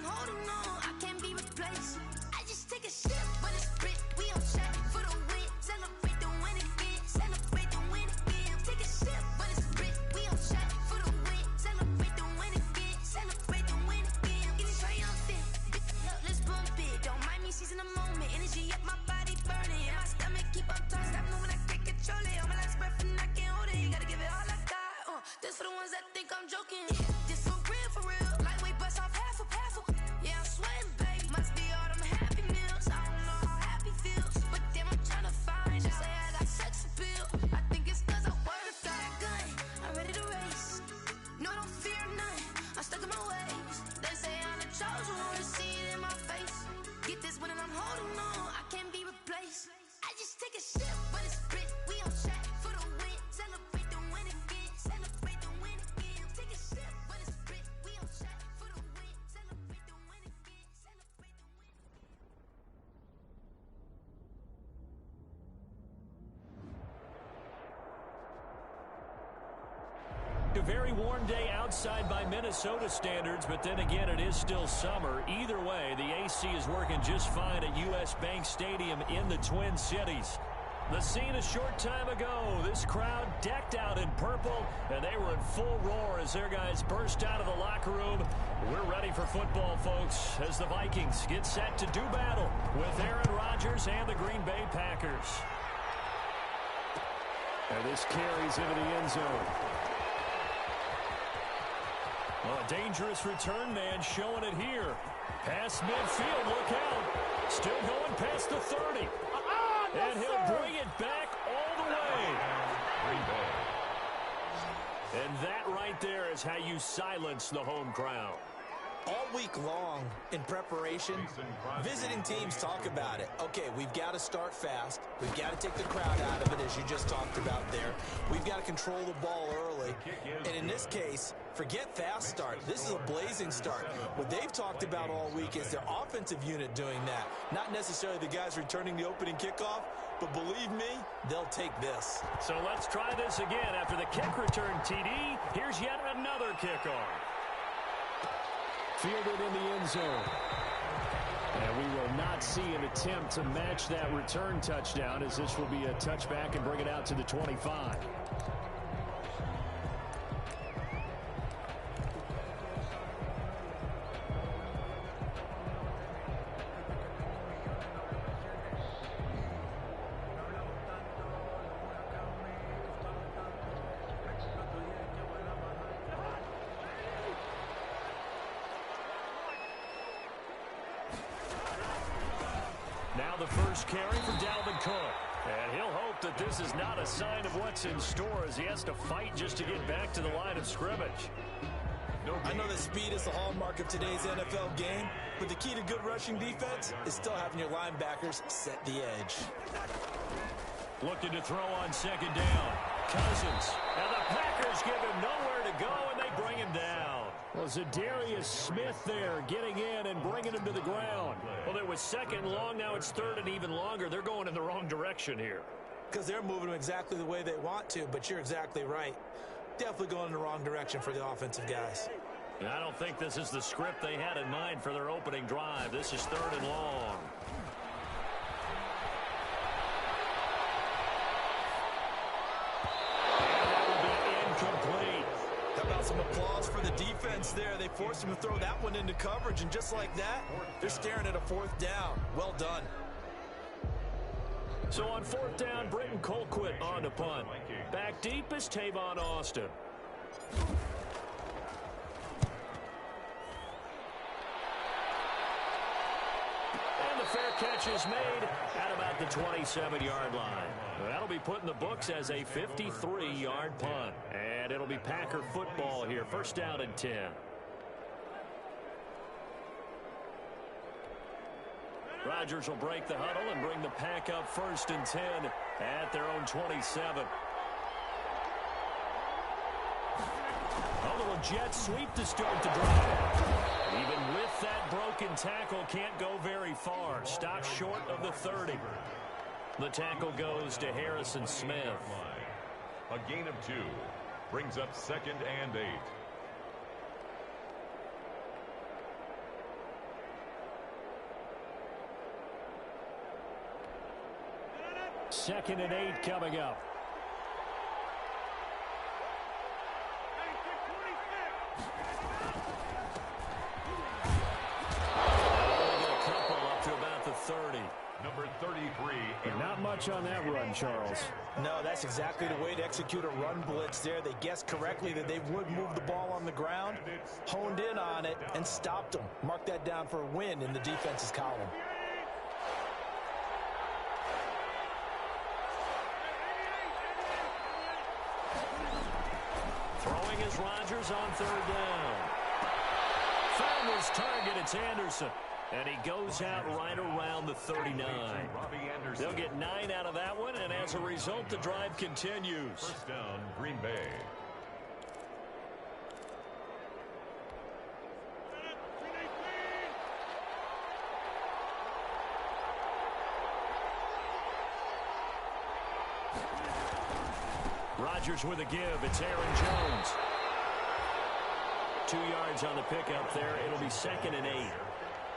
holding on, I can't be replaced. I just take a sip, but it's spit. We on track for the win. Celebrate the win again. Celebrate the win again. Take a sip, but it's spit. We on track for the win. Celebrate the win again. Celebrate the win again. Getting triumphant. Look, let's bump it. Don't mind me seizing the moment. Energy up, my body burning. My stomach keep up tight. Stop moving, I can't control it. On my last breath and I can't hold it. You gotta give it all I got. This for the ones that think I'm joking. This for real, for real. Lightweight bust off half a. Yeah, I'm sweating, babe. Must be all them happy meals. I don't know how happy feels, but damn, I'm tryna find. Just say I got sex appeal. I think it's 'cause I work. Got a gun, I'm ready to race. No, I don't fear none. I'm stuck in my ways. They say I'm the chosen one. See it in my face. Get this one and I'm holding on. I can't be replaced. I just take a sip, but it's spit. We on track for the win. Celebrate the win again. Celebrate the win again. Take a sip, but it's spit. We on track for the win. Celebrate the win again. Celebrate the win. A very warm day outside by Minnesota standards, but then again, it is still summer. Either way, the AC is working just fine at U.S. Bank Stadium in the Twin Cities. The scene a short time ago, this crowd decked out in purple, and they were in full roar as their guys burst out of the locker room. We're ready for football, folks, as the Vikings get set to do battle with Aaron Rodgers and the Green Bay Packers. And this carries into the end zone. Well, a dangerous return man showing it here. Past midfield, look out. Still going past the 30. And he'll bring it back all the way. And that right there is how you silence the home crowd. All week long in preparation, visiting teams talk about it. Okay, we've got to start fast. We've got to take the crowd out of it, as you just talked about there. We've got to control the ball early. And in this case, forget fast start. This is a blazing start. What they've talked about all week is their offensive unit doing that. Not necessarily the guys returning the opening kickoff, but believe me, they'll take this. So let's try this again. After the kick return, TD, here's yet another kickoff. Fielded in the end zone. And we will not see an attempt to match that return touchdown, as this will be a touchback and bring it out to the 25. Now the first carry for Dalvin Cook. And he'll hope that this is not a sign of what's in store, as he has to fight just to get back to the line of scrimmage. I know that speed is the hallmark of today's NFL game, but the key to good rushing defense is still having your linebackers set the edge. Looking to throw on second down. Cousins. And the Packers give him nowhere to go, and they bring him down. Well, Zadarius Smith there getting in and bringing him to the ground. Well, it was second and long. Now it's third and even longer. They're going in the wrong direction here. Because they're moving them exactly the way they want to, but you're exactly right. Definitely going in the wrong direction for the offensive guys. And I don't think this is the script they had in mind for their opening drive. This is third and long. How about some applause for the defense there? They forced him to throw that one into coverage, and just like that, they're staring at a fourth down. Well done. So on fourth down, Britton Colquitt on to punt. Back deep is Tavon Austin. And the fair catch is made at about the 27-yard line. That'll be put in the books as a 53-yard punt. And it'll be Packer football here. First down and 10. Rodgers will break the huddle and bring the Pack up first and 10 at their own 27. A little jet sweep to start the drive. Even with that broken tackle, can't go very far. Stop short of the 30. The tackle goes to Harrison Smith. A gain of 2 brings up 2nd and 8. 2nd and 8 coming up. A couple up to about the 30. Number 33. Not much on that run, Charles. No, that's exactly the way to execute a run blitz there. They guessed correctly that they would move the ball on the ground, honed in on it, and stopped them. Mark that down for a win in the defense's column. Throwing is Rodgers on 3rd down. Found his target. It's Anderson. And he goes out right around the 39. They'll get 9 out of that one, and as a result, the drive continues. First down, Green Bay. Rodgers with a give. It's Aaron Jones. 2 yards on the pickup there. It'll be 2nd and 8.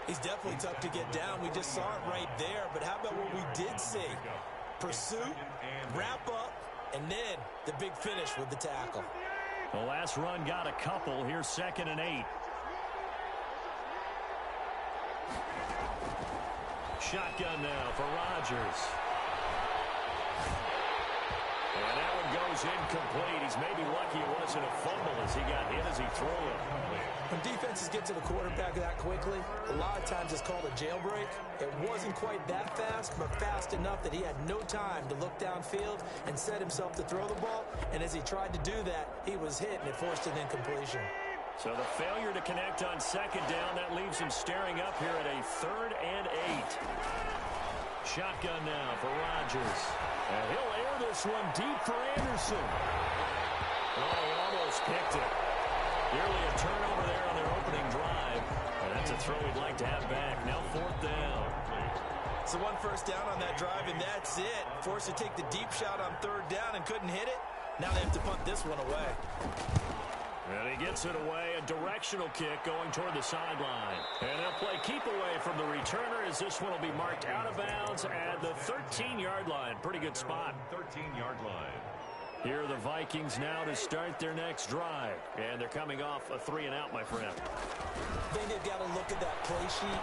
He's definitely tough to get down. We just saw it right there. But how about what we did see? Pursuit, wrap up, and then the big finish with the tackle. The last run got a couple. Here's 2nd and 8. Shotgun now for Rodgers. And that one goes incomplete. He's maybe lucky it wasn't a fumble as he got hit as he threw it. When defenses get to the quarterback that quickly, a lot of times it's called a jailbreak. It wasn't quite that fast, but fast enough that he had no time to look downfield and set himself to throw the ball. And as he tried to do that, he was hit, and it forced an incompletion. So the failure to connect on 2nd down, that leaves him staring up here at a 3rd and 8. Shotgun now for Rodgers. And he'll air this one deep for Anderson. Oh, he almost picked it. Nearly a turnover there on their opening drive. And that's a throw he'd like to have back. Now 4th down. So 1 first down on that drive, and that's it. Forced to take the deep shot on 3rd down and couldn't hit it. Now they have to punt this one away. And he gets it away, a directional kick going toward the sideline. And they'll play keep away from the returner as this one will be marked out of bounds at the 13-yard line. Pretty good spot. 13-yard line. Here are the Vikings now to start their next drive. And they're coming off a 3-and-out, my friend. I think they've got to look at that play sheet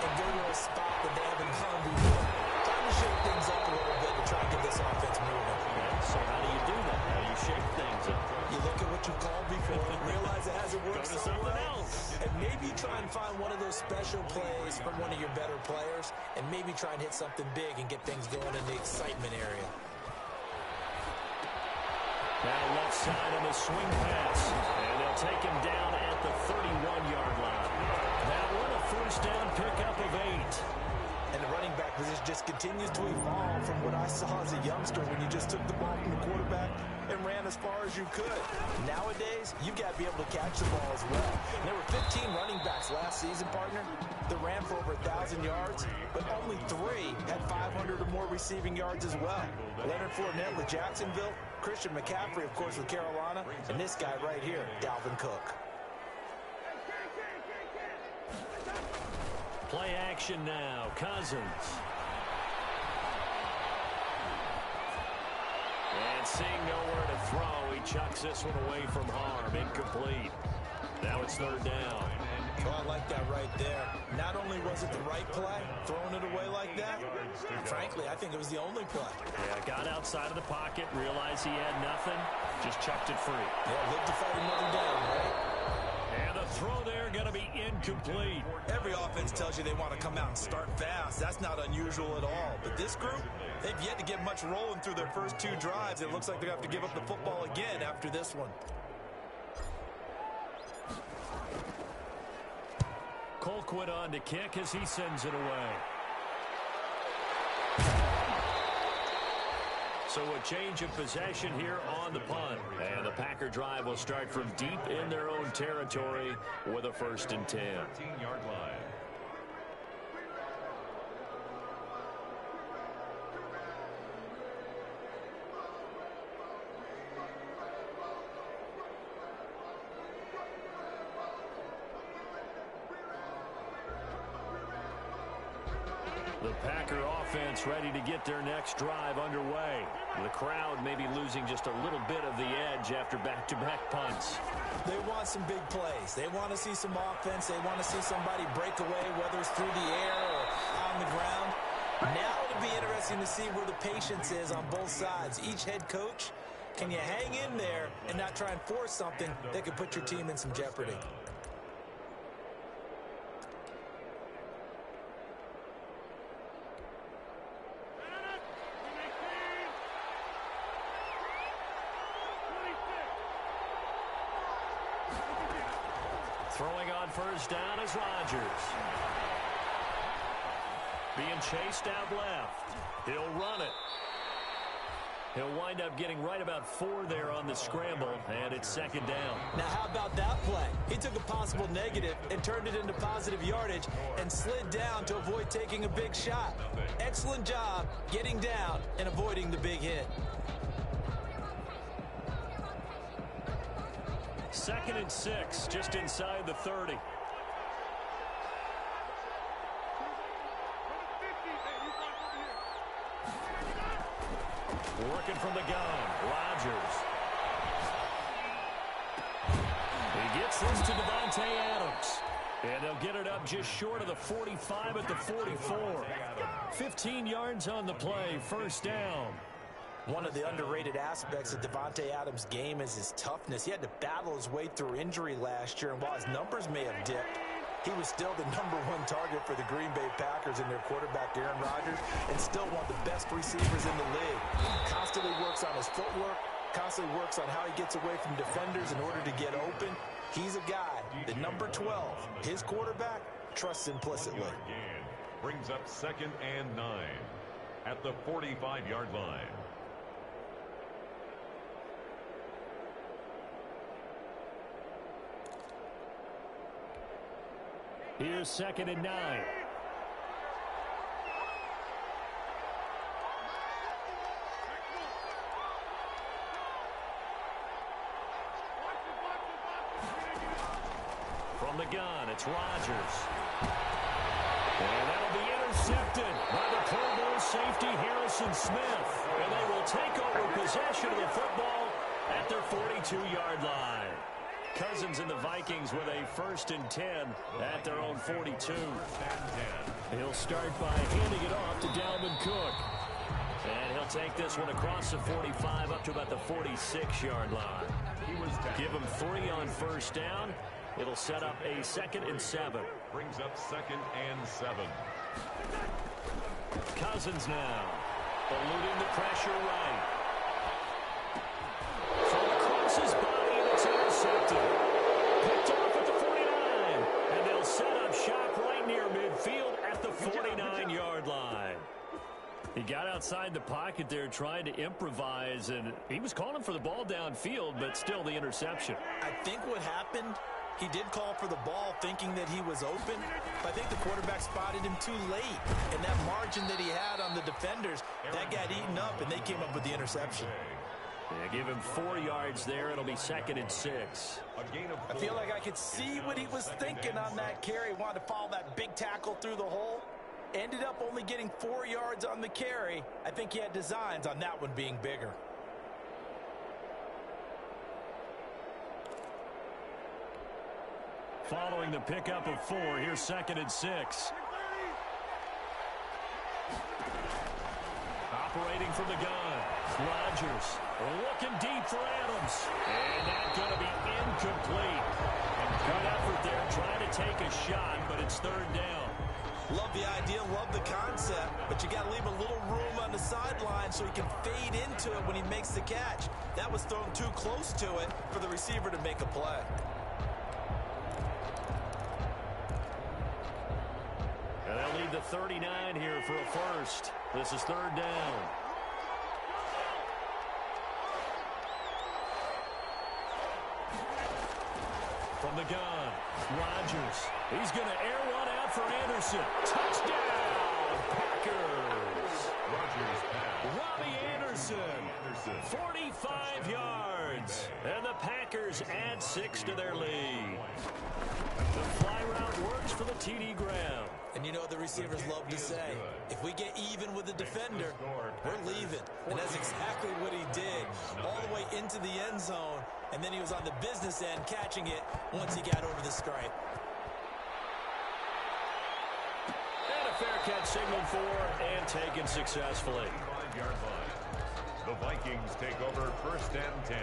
and go to a spot that they haven't gone before. Trying to shake things up a little bit to try and get this offense moving. Okay, so how do you do that? How do you shake things up? You look at what you called before and realize it hasn't worked Go to so something well. else. And maybe try and find one of those special plays from one of your better players and maybe try and hit something big and get things going in the excitement area. Now left side on the swing pass. And they'll take him down at the 31-yard line. That one a first down pickup of 8. And the running back position just continues to evolve from what I saw as a youngster when you just took the ball from the quarterback and ran as far as you could. Nowadays, you've got to be able to catch the ball as well. And there were 15 running backs last season, partner, that ran for over 1,000 yards, but only 3 had 500 or more receiving yards as well. Leonard Fournette with Jacksonville, Christian McCaffrey, of course, with Carolina, and this guy right here, Dalvin Cook. Play action now. Cousins. And seeing nowhere to throw, he chucks this one away from harm. Incomplete. Now it's 3rd down. Well, I like that right there. Not only was it the right play, throwing it away like that, frankly, I think it was the only play. Yeah, got outside of the pocket, realized he had nothing, just chucked it free. Yeah, live to fight another down, right? And the throw there going to be incomplete. Every offense tells you they want to come out and start fast. That's not unusual at all. But this group, they've yet to get much rolling through their first 2 drives. It looks like they have to give up the football again after this one. Colquitt on to kick as he sends it away. So a change of possession here on the punt. And the Packer drive will start from deep in their own territory with a 1st and 10. 13-yard line. The Packer offense ready to get their next drive underway. The crowd maybe losing just a little bit of the edge after back-to-back punts. They want some big plays. They want to see some offense. They want to see somebody break away, whether it's through the air or on the ground. Now it'll be interesting to see where the patience is on both sides. Each head coach, can you hang in there and not try and force something that could put your team in some jeopardy? Throwing on first down is Rodgers. Being chased out left. He'll run it. He'll wind up getting right about 4 there on the scramble, and it's second down. Now, how about that play? He took a possible negative and turned it into positive yardage and slid down to avoid taking a big shot. Excellent job getting down and avoiding the big hit. Second and 6, just inside the 30. Working from the gun, Rodgers. He gets this to Davante Adams. And they'll get it up just short of the 45 at the 44. 15 yards on the play, first down. One of the underrated aspects of Davante Adams' game is his toughness. He had to battle his way through injury last year, and while his numbers may have dipped, he was still the #1 target for the Green Bay Packers and their quarterback, Aaron Rodgers, and still one of the best receivers in the league. Constantly works on his footwork, constantly works on how he gets away from defenders in order to get open. He's a guy, the number 12, his quarterback, trusts implicitly. Brings up 2nd and 9 at the 45-yard line. Here's 2nd and 9. From the gun, it's Rodgers. And that'll be intercepted by the Pro Bowl safety Harrison Smith. And they will take over possession of the football at their 42-yard line. Cousins and the Vikings with a 1st and 10 at their own 42. He'll start by handing it off to Dalvin Cook. And he'll take this one across the 45 up to about the 46-yard line. Give him 3 on first down. It'll set up a 2nd and 7. Brings up 2nd and 7. Cousins now, eluding the pressure right. From across his body, and it's intercepted. Picked off at the 49. And they'll set up shop right near midfield at the 49-yard line. He got outside the pocket there trying to improvise, and he was calling for the ball downfield, but still the interception. I think what happened, he did call for the ball thinking that he was open, but I think the quarterback spotted him too late. And that margin that he had on the defenders, that got eaten up, and they came up with the interception. Yeah, give him 4 yards there. It'll be 2nd and 6. I feel like I could see what he was thinking on that carry. Wanted to follow that big tackle through the hole. Ended up only getting 4 yards on the carry. I think he had designs on that one being bigger. Following the pickup of 4, here's 2nd and 6. Operating from the gun, Rodgers looking deep for Adams. And that's going to be incomplete. Good effort there trying to take a shot, but it's 3rd down. Love the idea, love the concept, but you got to leave a little room on the sideline so he can fade into it when he makes the catch. That was thrown too close to it for the receiver to make a play. And they'll need the 39 here for a first. This is 3rd down. From the gun, Rodgers. He's going to air one out for Anderson. Touchdown, Packers. Rodgers pass. Robbie Anderson, 45 yards. And the Packers add 6 to their lead. The fly route works for the TD Graham. And you know what the receivers love to say? If we get even with the defender, we're leaving. And that's exactly what he did, all the way into the end zone. And then he was on the business end catching it once he got over the stripe. And a fair catch signaled for and taken successfully. 5-yard line. The Vikings take over 1st and 10.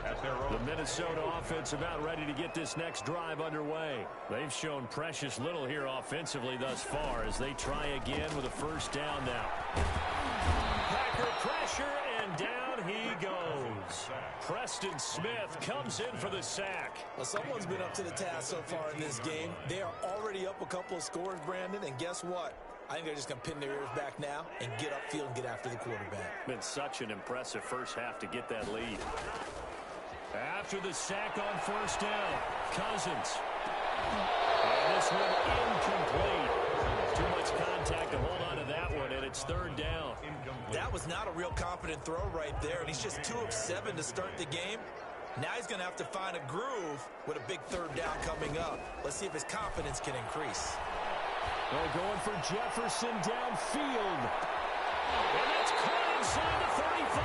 At their own. The Minnesota offense about ready to get this next drive underway. They've shown precious little here offensively thus far as they try again with a first down now. Packer pressure, and down he goes. Preston Smith comes in for the sack. Well, someone's been up to the task so far in this game. They are already up a couple of scores, Brandon, and guess what? I think they're just going to pin their ears back now and get upfield and get after the quarterback. Been such an impressive first half to get that lead. After the sack on first down, Cousins. And this one incomplete. Too much contact to hold on to that one, and it's third down. That was not a real confident throw right there, and he's just 2 of 7 to start the game. Now he's going to have to find a groove with a big third down coming up. Let's see if his confidence can increase. They're going for Jefferson downfield. And that's caught inside the 35.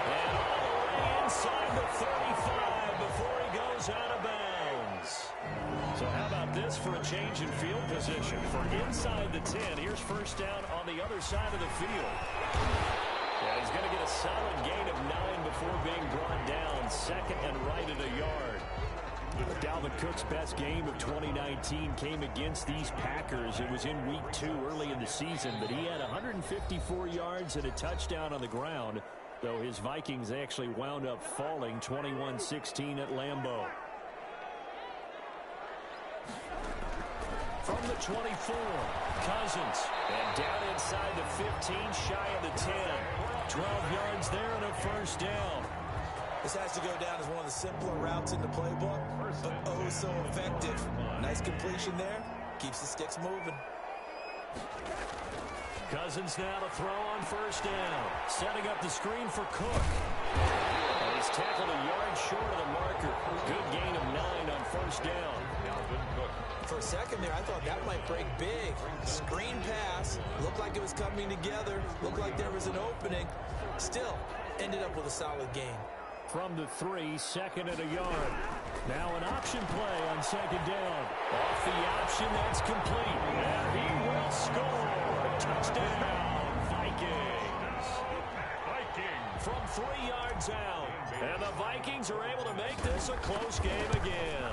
And all the way inside the 35 before he goes out of bounds. So how about this for a change in field position? For inside the 10, here's first down on the other side of the field. Yeah, he's going to get a solid gain of 9 before being brought down. Second and right at a yard. Dalvin Cook's best game of 2019 came against these Packers. It was in week 2 early in the season, but he had 154 yards and a touchdown on the ground, though his Vikings actually wound up falling 21-16 at Lambeau. From the 24, Cousins, and down inside the 15, shy of the 10. 12 yards there and a first down. This has to go down as one of the simpler routes in the playbook, but oh so effective. Nice completion there. Keeps the sticks moving. Cousins now to throw on first down. Setting up the screen for Cook. And he's tackled a yard short of the marker. Good gain of 9 on first down. For a second there, I thought that might break big. Screen pass. Looked like it was coming together. Looked like there was an opening. Still, ended up with a solid gain. From the 3, second and a yard. Now an option play on second down. Off the option, that's complete. And he will score. Touchdown, Vikings. From 3 yards out. And the Vikings are able to make this a close game again.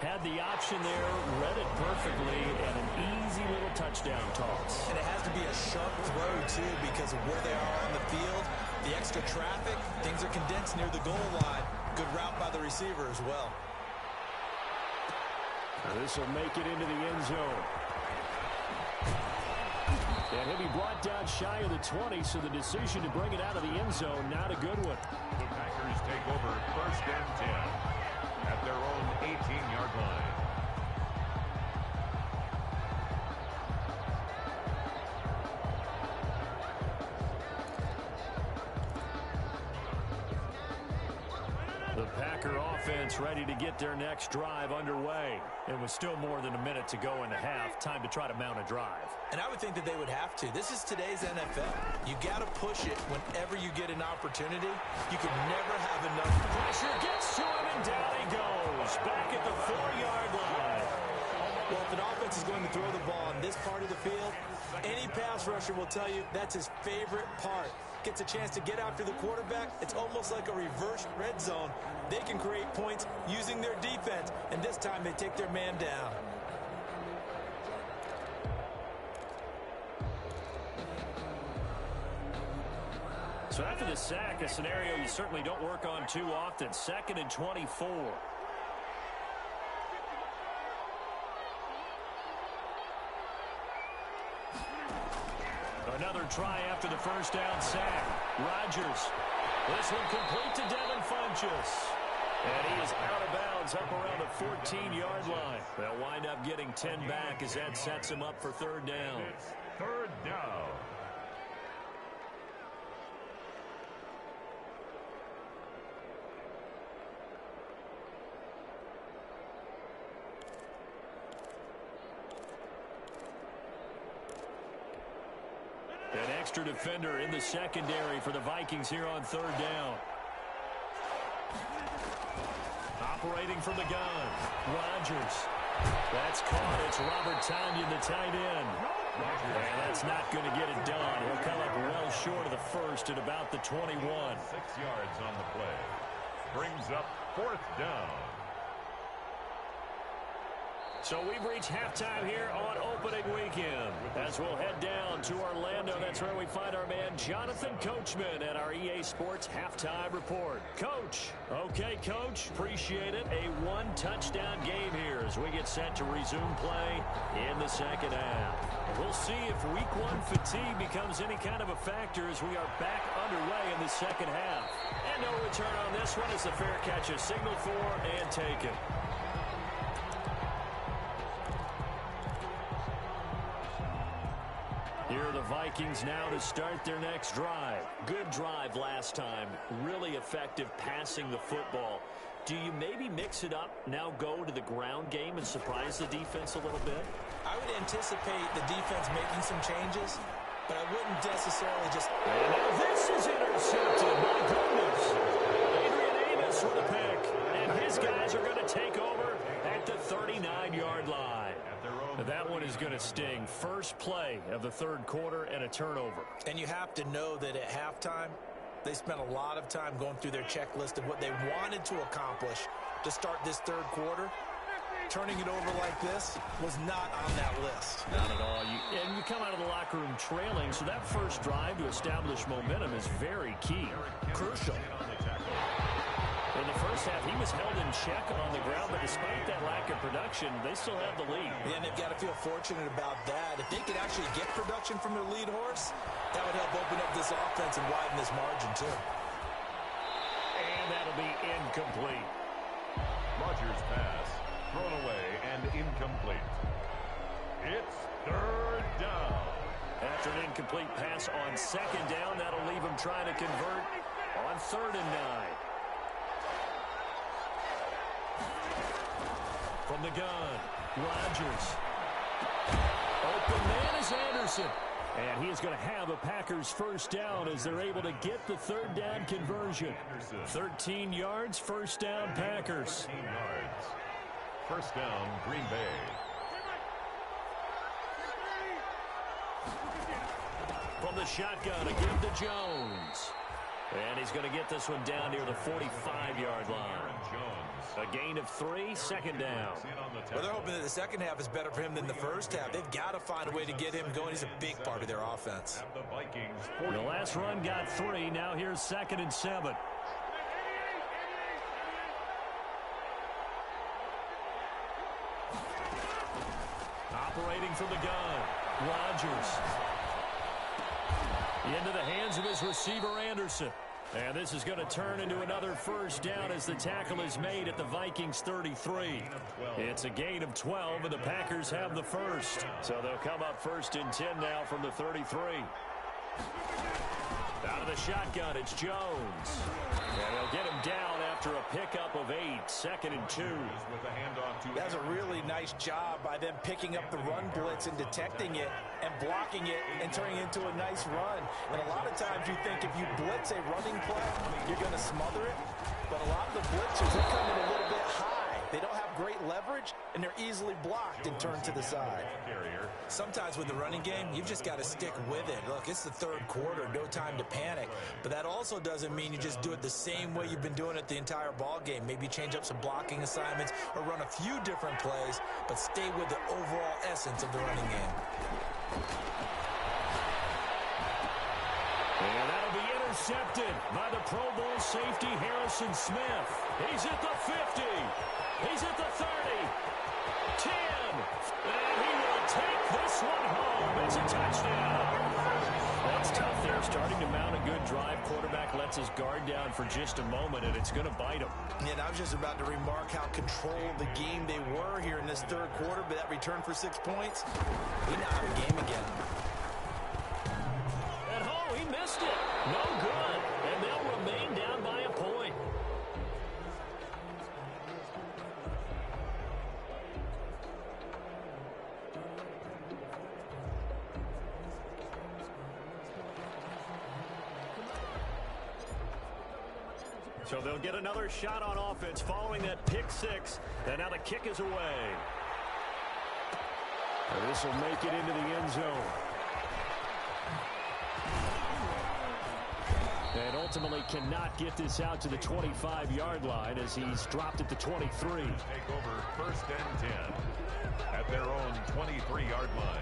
Had the option there, read it perfectly, and an easy little touchdown toss. And it has to be a sharp throw, too, because of where they are on the field. The extra traffic, things are condensed near the goal line. Good route by the receiver as well. This will make it into the end zone. And he'll be brought down shy of the 20, so the decision to bring it out of the end zone, not a good one. The Packers take over 1st and 10 at their own 18-yard line. The Packer offense ready to get their next drive underway. And with still more than a minute to go in the half, time to try to mount a drive. And I would think that they would have to. This is today's NFL. You got to push it whenever you get an opportunity. You can never have enough. Pressure gets to him, and down he goes. Back at the 4-yard line. Well, if an offense is going to throw the ball on this part of the field, any pass rusher will tell you that's his favorite part. Gets a chance to get after the quarterback. It's almost like a reverse red zone. They can create points using their defense, and this time they take their man down. So after the sack, a scenario you certainly don't work on too often. 2nd and 24. Another try after the first down sack. Rodgers. This one complete to Devin Funchess. And he is out of bounds up around the 14-yard line. They'll wind up getting 10 back as that sets him up for third down. Third down. An extra defender in the secondary for the Vikings here on third down. Operating from the gun, Rodgers. That's caught. It's Robert Tonyan, the tight end. And that's not going to get it done. He'll come up well short of the first at about the 21. 6 yards on the play. Brings up fourth down. So we've reached halftime here on opening weekend. As we'll head down to Orlando, that's where we find our man Jonathan Coachman at our EA Sports Halftime Report. Coach. Okay, Coach. Appreciate it. A one-touchdown game here as we get set to resume play in the second half. We'll see if week one fatigue becomes any kind of a factor as we are back underway in the second half. And no return on this one as the fair catch is signaled for and taken. Here are the Vikings now to start their next drive. Good drive last time. Really effective passing the football. Do you maybe mix it up, now go to the ground game and surprise the defense a little bit? I would anticipate the defense making some changes, but I wouldn't necessarily just... And now this is intercepted. My goodness. Adrian Amos with a pick. And his guys are going to take over at the 39-yard line. That one is going to sting. First play of the third quarter and a turnover. And you have to know that at halftime, they spent a lot of time going through their checklist of what they wanted to accomplish to start this third quarter. Turning it over like this was not on that list. Not at all. And you come out of the locker room trailing, so that first drive to establish momentum is very key. Crucial. In the first half, he was held in check on the ground, but despite that lack of production, they still have the lead. Yeah, and they've got to feel fortunate about that. If they could actually get production from their lead horse, that would help open up this offense and widen this margin, too. And that'll be incomplete. Rodgers' pass, thrown away and incomplete. It's third down. After an incomplete pass on second down, that'll leave him trying to convert on 3rd and 9. From the gun, Rodgers. Open man is Anderson. And he is going to have a Packers first down as they're able to get the third down conversion. 13 yards, first down, Packers. 13 yards. First down, Green Bay. From the shotgun, a give to Jones. And he's going to get this one down near the 45-yard line. A gain of 3, second down. Well, they're hoping that the second half is better for him than the first half. They've got to find a way to get him going. He's a big part of their offense. The last run got 3. Now here's 2nd and 7. Operating from the gun, Rodgers. Into the hands of his receiver, Anderson. And this is going to turn into another first down as the tackle is made at the Vikings 33. It's a gain of 12, and the Packers have the first. So they'll come up 1st and 10 now from the 33. Out of the shotgun, it's Jones. And they'll get him down after a pickup of 8, 2nd and 2. That's a really nice job by them picking up the run blitz and detecting it and blocking it and turning it into a nice run. And a lot of times you think if you blitz a running play, you're going to smother it. But a lot of the blitzers, they're coming a little bit high. They don't have great leverage, and they're easily blocked and turned to the side. Sometimes with the running game, you've just got to stick with it. Look, it's the third quarter, no time to panic. But that also doesn't mean you just do it the same way you've been doing it the entire ball game. Maybe change up some blocking assignments or run a few different plays, but stay with the overall essence of the running game. And that'll be intercepted by the Pro Bowl safety Harrison Smith. He's at the 50. He's at the 30. 10. And he will take this one home. It's a touchdown. That's tough there. Starting to mount a good drive. Quarterback lets his guard down for just a moment, and it's going to bite him. And I was just about to remark how controlled the game they were here in this third quarter, but that return for 6 points, we now have a game again. At home, he missed it. No good. And they'll remain down by a point. So they'll get another shot on offense following that pick six. And now the kick is away. And this will make it into the end zone. And ultimately cannot get this out to the 25-yard line as he's dropped at the 23. Take over first and 10 at their own 23-yard line.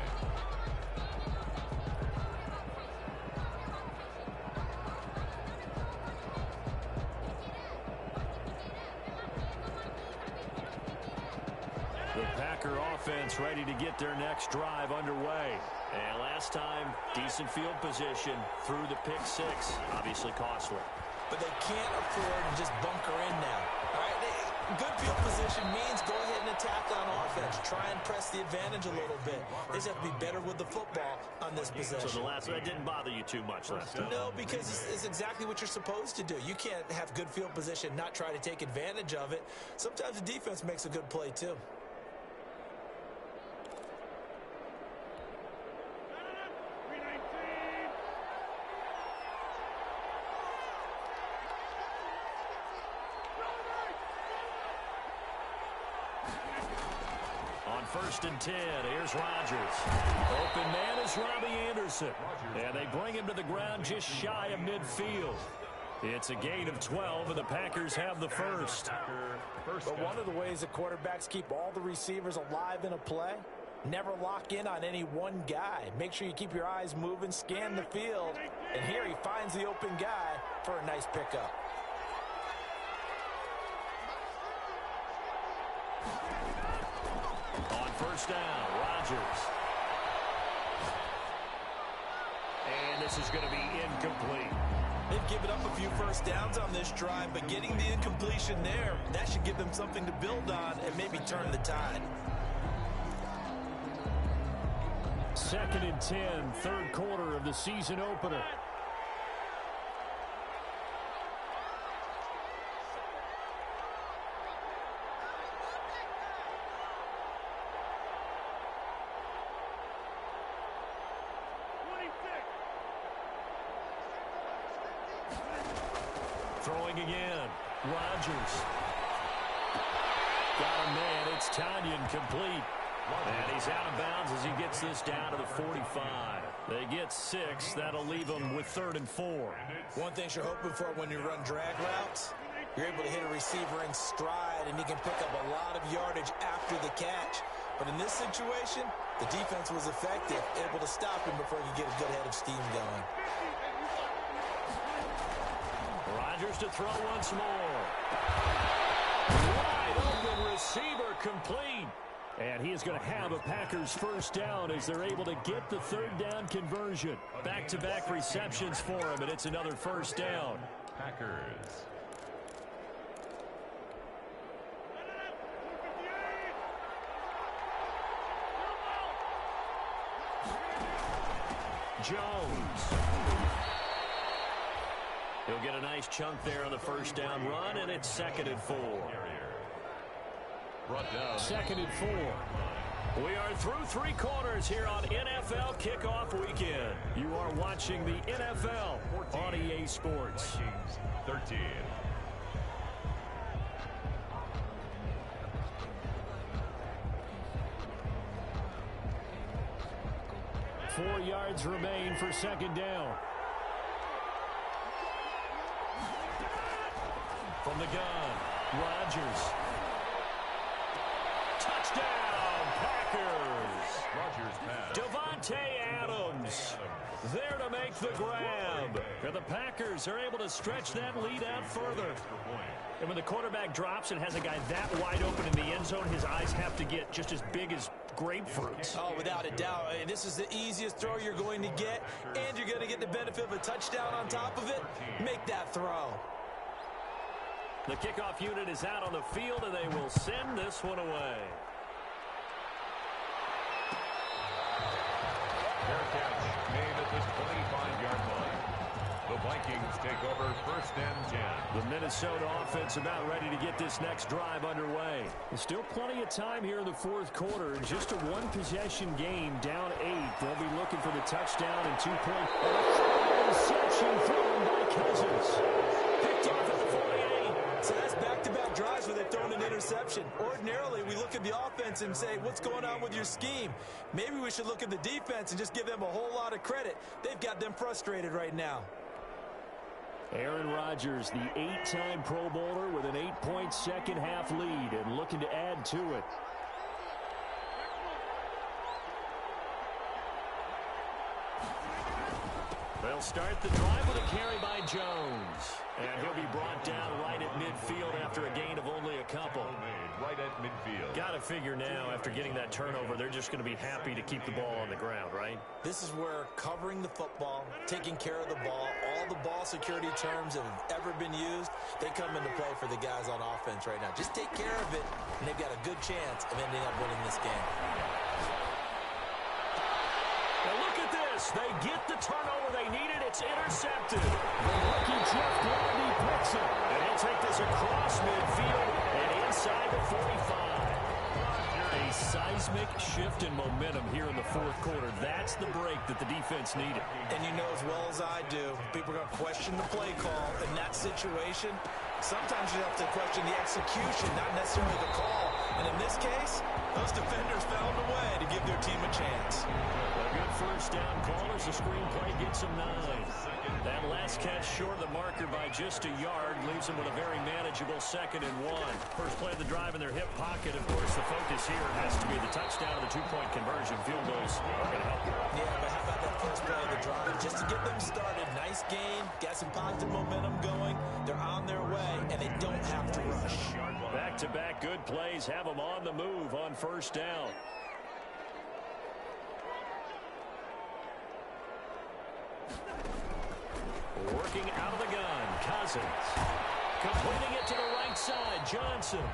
The Packer offense ready to get their next drive underway. And last time, decent field position through the pick six. Obviously costly. But they can't afford to just bunker in now. All right, good field position means go ahead and attack on offense. Try and press the advantage a little bit. They just have to be better with the football on this possession. So the last one, that didn't bother you too much last time? No, because it's exactly what you're supposed to do. You can't have good field position, not try to take advantage of it. Sometimes the defense makes a good play, too. First and 10. Here's Rodgers. Open man is Robbie Anderson. And they bring him to the ground just shy of midfield. It's a gain of 12, and the Packers have the first. But one of the ways that quarterbacks keep all the receivers alive in a play, never lock in on any one guy. Make sure you keep your eyes moving, scan the field. And here he finds the open guy for a nice pickup. First down, Rodgers. And this is going to be incomplete. They've given up a few first downs on this drive, but getting the incompletion there, that should give them something to build on and maybe turn the tide. Second and 10, third quarter of the season opener. Throwing again. Rodgers. Got a man. It's Tanyan complete. And he's out of bounds as he gets this down to the 45. They get 6. That'll leave them with 3rd and 4. One thing you're hoping for when you run drag routes, you're able to hit a receiver in stride, and he can pick up a lot of yardage after the catch. But in this situation, the defense was effective, able to stop him before he could get a good head of steam going. Rodgers to throw once more. Wide open receiver complete. And he is going to have a Packers first down as they're able to get the 3rd down conversion. Back-to-back receptions for him, and it's another first down. Packers. Jones. He'll get a nice chunk there on the first down run, and it's 2nd and 4. Second and 4. We are through 3 quarters here on NFL Kickoff Weekend. You are watching the NFL on EA Sports. 13. Four yards remain for 2nd down. From the gun, Rodgers. Touchdown, Packers. Rodgers pass. Davante Adams there to make the grab. And the Packers are able to stretch that lead out further. And when the quarterback drops and has a guy that wide open in the end zone, his eyes have to get just as big as grapefruits. Oh, without a doubt. This is the easiest throw you're going to get, and you're going to get the benefit of a touchdown on top of it. Make that throw. The kickoff unit is out on the field, and they will send this one away. Fair catch made at this 25-yard line. The Vikings take over 1st and 10. The Minnesota offense about ready to get this next drive underway. There's still plenty of time here in the 4th quarter. Just a one-possession game, down 8. They'll be looking for the touchdown and 2-point interception thrown by Cousins. Picked off at the 48. at the offense and say, what's going on with your scheme? Maybe we should look at the defense and just give them a whole lot of credit. They've got them frustrated right now. Aaron Rodgers, the 8-time Pro Bowler with an 8-point second-half lead and looking to add to it. They'll start the drive with a carry by Jones. And he'll be brought down right at midfield after a gain of only a couple. Right at midfield. Got to figure now, after getting that turnover, they're just going to be happy to keep the ball on the ground, right? This is where covering the football, taking care of the ball, all the ball security terms that have ever been used, they come into play for the guys on offense right now. Just take care of it, and they've got a good chance of ending up winning this game. Now look at this. They get the turnover they needed. It's intercepted. The rookie Jeff Gladney picks it. And he'll take this across midfield and inside the 45. A seismic shift in momentum here in the fourth quarter. That's the break that the defense needed. And you know as well as I do, people are going to question the play call in that situation. Sometimes you have to question the execution, not necessarily the call. And in this case, those defenders found a way to give their team a chance. A good first down call as the screenplay gets him 9. That last catch short of the marker by just a yard leaves them with a very manageable 2nd and 1. First play of the drive in their hip pocket. Of course, the focus here has to be the touchdown and the 2-point conversion. Field goals are going to help you. Yeah, but how about that first play of the drive? Just to get them started, nice game, got some positive momentum going. They're on their way, and they don't have to rush. Back-to-back good plays have them on the move on first down. Working out of the gun, Cousins. Completing it to the right side, Johnson.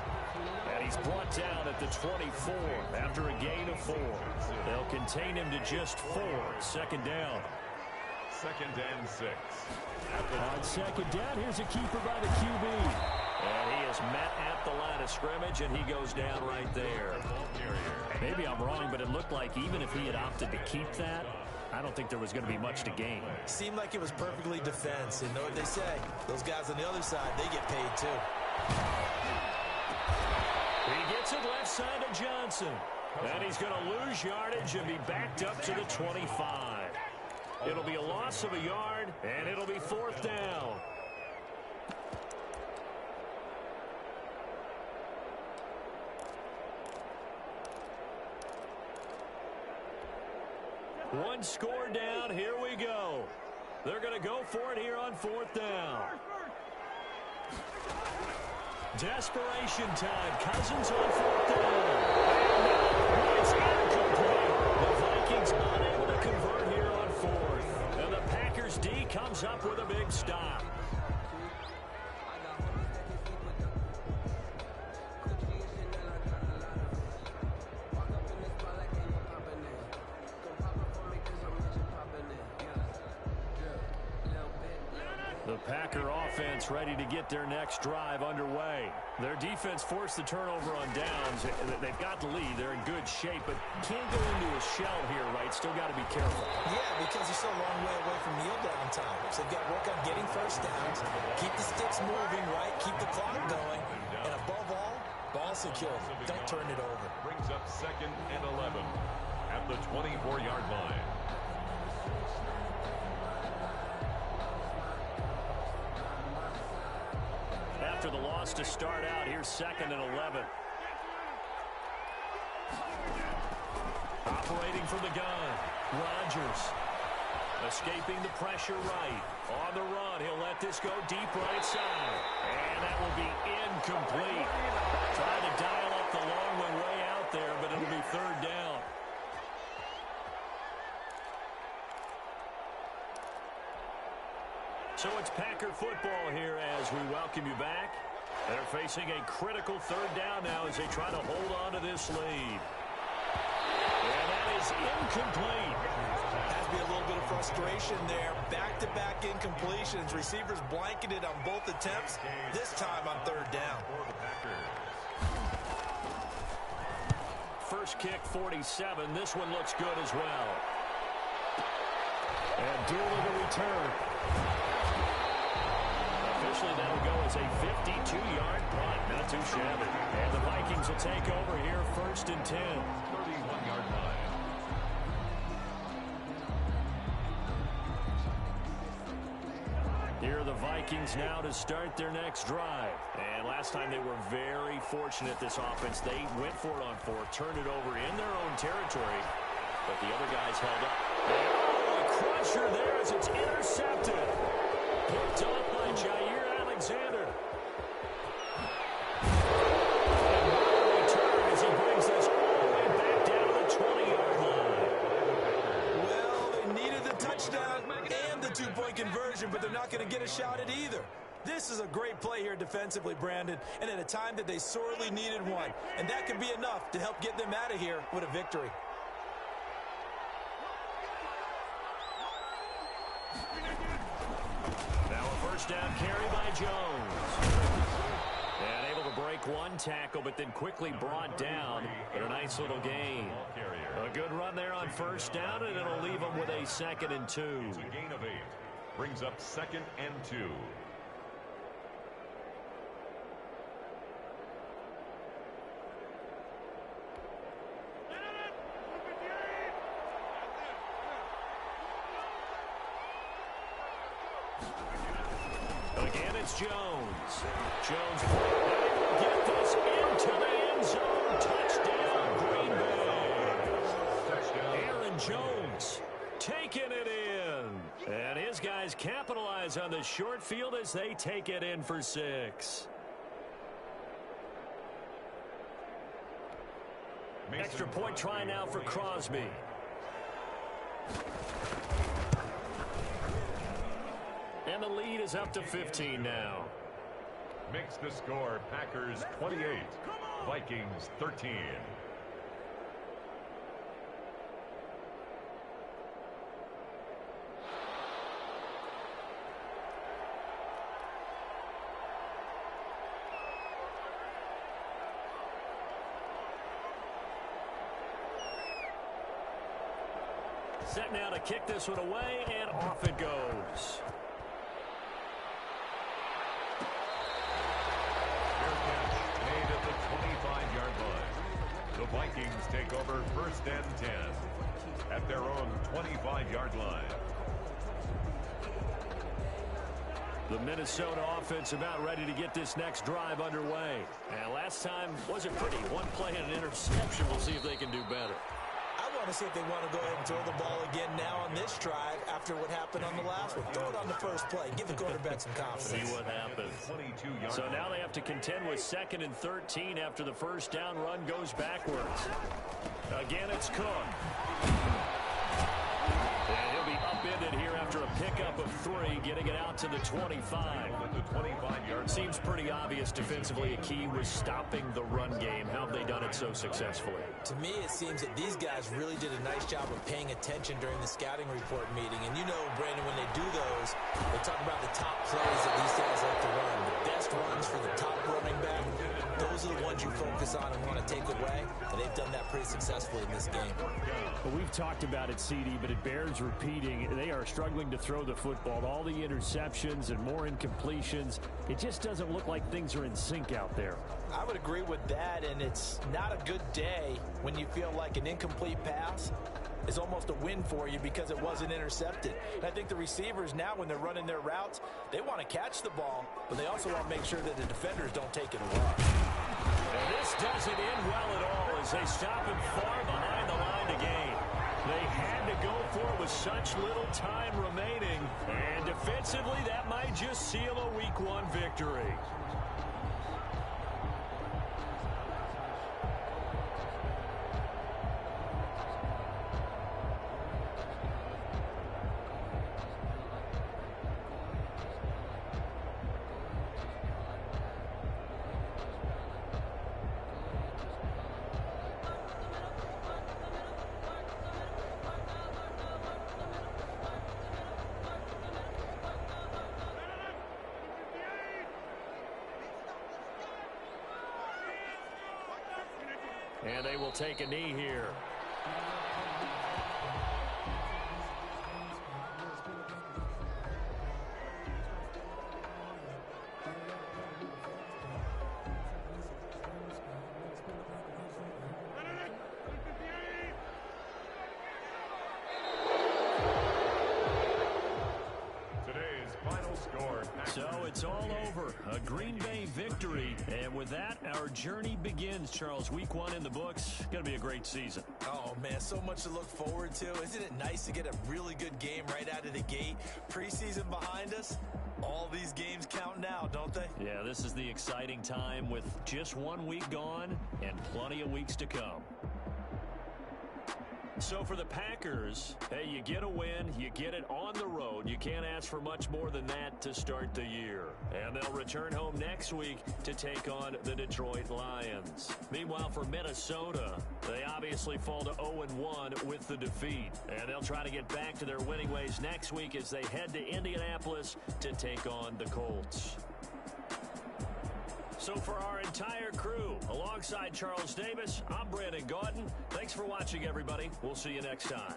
And he's brought down at the 24 after a gain of 4. They'll contain him to just 4. 2nd down. 2nd and 6. On 2nd down, here's a keeper by the QB. And he is met at the line of scrimmage, and he goes down right there. Maybe I'm wrong, but it looked like even if he had opted to keep that, I don't think there was going to be much to gain. Seemed like it was perfectly defense. And know what they say? Those guys on the other side, they get paid too. He gets it left side of Johnson. And he's going to lose yardage and be backed up to the 25. It'll be a loss of a yard, and it'll be 4th down. One score down. Here we go. They're going to go for it here on 4th down. Desperation time. Cousins on 4th down. And it's incomplete. The Vikings unable to convert here on 4th. And the Packers D comes up with a big stop. The Packer offense ready to get their next drive underway. Their defense forced the turnover on downs. They've got the lead. They're in good shape, but can't go into a shell here, right? Still got to be careful. Yeah, because they're still a long way away from kneel down time. So they've got to work on getting first downs, keep the sticks moving, right? Keep the clock going. And above all, ball secure. Don't turn it over. Brings up 2nd and 11 at the 24-yard line. After the loss to start out, here's 2nd and 11. Operating from the gun, Rodgers. Escaping the pressure right. On the run, he'll let this go deep right side. And that will be incomplete. Trying to dial up the long one way out there, but it'll be 3rd down. So it's Packer football here as we welcome you back. They're facing a critical 3rd down now as they try to hold on to this lead. And that is incomplete. Has to be a little bit of frustration there. Back-to-back incompletions. Receivers blanketed on both attempts. This time on 3rd down. First kick, 47. This one looks good as well. And Doolittle return. Eventually, that'll go as a 52-yard punt. Not too shabby. And the Vikings will take over here, 1st and 10. 31-yard line. Here are the Vikings now to start their next drive. And last time they were very fortunate, this offense. They went for it on 4th, turned it over in their own territory, but the other guys held up. Oh, a crusher there as it's intercepted. Picked off by Jair Alexander. And what a return as he brings us all the way back down to the 20-yard line. Well, they needed the touchdown and the two-point conversion, but they're not going to get a shot at either. This is a great play here defensively, Brandon, and at a time that they sorely needed one. And that could be enough to help get them out of here with a victory. Now a first down carry by Jones. And able to break one tackle, but then quickly brought down. But a nice little gain. A good run there on first down, and it'll leave them with a 2nd and 2. It's a gain of 8. Brings up 2nd and 2. Again, it's Jones. Jones will get this into the end zone. Touchdown, Green Bay. Aaron Jones taking it in. And his guys capitalize on the short field as they take it in for 6. Extra point try now for Crosby. And the lead is up to 15 now. Makes the score Packers 28, Vikings 13. Set now to kick this one away, and off it goes. Made at the 25-yard line. The Vikings take over 1st and 10 at their own 25-yard line. The Minnesota offense about ready to get this next drive underway. And last time wasn't pretty. One play and an interception. We'll see if they can do better. I want to see if they want to go ahead and throw the ball again now on this drive after what happened on the last one. Throw it on the first play. Give the quarterback some confidence. See what happens. So now they have to contend with 2nd and 13 after the first down run goes backwards. Again, it's Cook. And he'll be upended here after a pickup of 3, getting it out to the 25. Seems pretty obvious defensively. A key was stopping the run game. How have they done it so successfully? To me, it seems that these guys really did a nice job of paying attention during the scouting report meeting. And you know, Brandon, when they do those, they talk about the top plays that these guys like to run. The best runs for the top running back. Those are the ones you focus on and want to take away. And they've done that pretty successfully in this game. Well, we've talked about it, CD, but it bears repeating. They are struggling to throw the football. All the interceptions and more incompletions. It just doesn't look like things are in sync out there. I would agree with that, and it's not a good day when you feel like an incomplete pass is almost a win for you because it wasn't intercepted. And I think the receivers now, when they're running their routes, they want to catch the ball, but they also want to make sure that the defenders don't take it away. And this doesn't end well at all as they stop him far behind the line to gain. They had to go for it with such little time remaining. And defensively, that might just seal a Week 1 victory. And they will take a knee here. it's all over. A Green Bay victory. And with that, our journey begins, Charles. Week 1 in the books. Going to be a great season. Oh, man, so much to look forward to. Isn't it nice to get a really good game right out of the gate? Preseason behind us. All these games count now, don't they? Yeah, this is the exciting time with just 1 week gone and plenty of weeks to come. So for the Packers, hey, you get a win, you get it on the road. You can't ask for much more than that to start the year. And they'll return home next week to take on the Detroit Lions. Meanwhile, for Minnesota, they obviously fall to 0-1 with the defeat. And they'll try to get back to their winning ways next week as they head to Indianapolis to take on the Colts. So for our entire crew, alongside Charles Davis, I'm Brandon Gaudin. Thanks for watching, everybody. We'll see you next time.